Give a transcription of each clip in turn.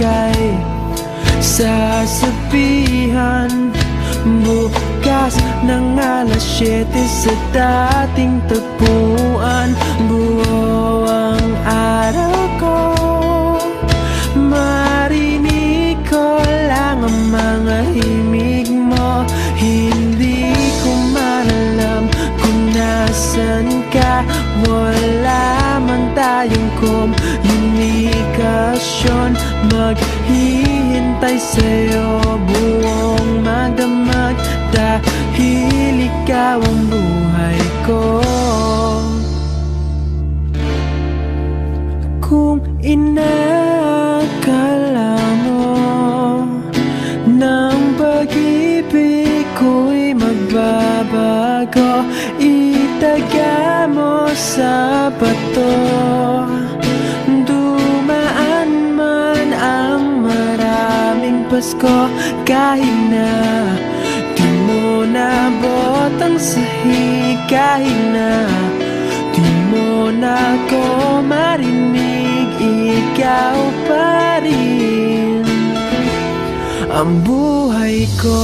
kay sasabihan. Bukas ng alas 7 sa dating tagpuan. Buo ang araw ko, marinig ko lang ang mga himig mo. Hindi ko man alam kung nasan ka. Wala man tayong komunikasyon. Maghihintay sa'yo buong magdamag, dahil ikaw ang buhay ko. Kung inakala mo ng pag-ibig ko'y magbabago, itaga mo sa bato. Dumaan man ang maraming Pasko, kahit na di mo nabot ang sahig, kahit na di mo na ako marinig, ikaw pa rin ang buhay ko.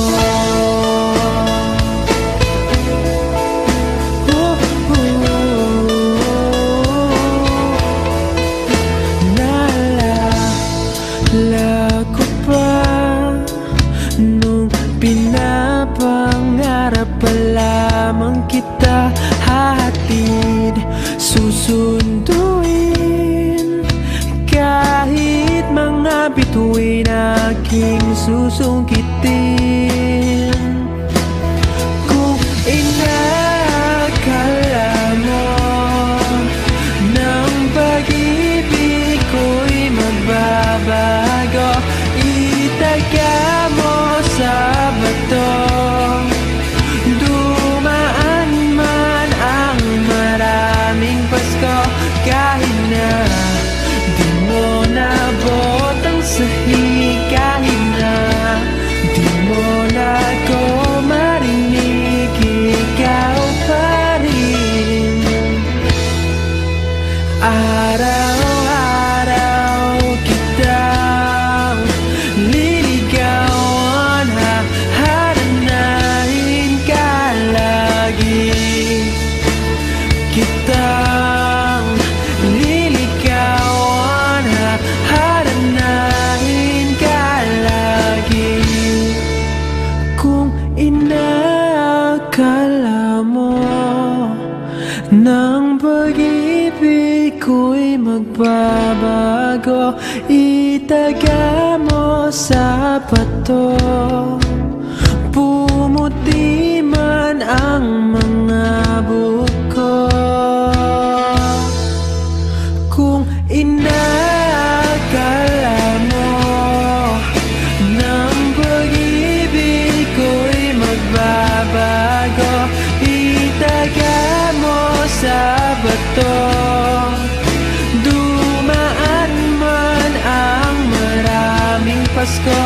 Naalala ko pa nung pinapangarap pa lamang kita, hatid, susunduin, kahit mga bituin aking susungkitin. Kung inakala mo ng pag-ibig ko'y magbabago, itaga mo sa bato. Dumaan man ang maraming Pasko, kahit na di mo nabot ang sahig, kahit na di mo na ako marinig, ikaw pa rin. Araw-araw kitang liligawan, haharanahin ka lagi. Kitang liligawan, haharanahin ka lagi. Kung inakala mo ng pag-ibig ko'y magbabago, itaga mo sa bato. Pumuti man ang mga buko. Kung inakala mo ng pag-ibig ko'y magbabago, itaga mo sa bato. Dumaan man ang maraming Pasko,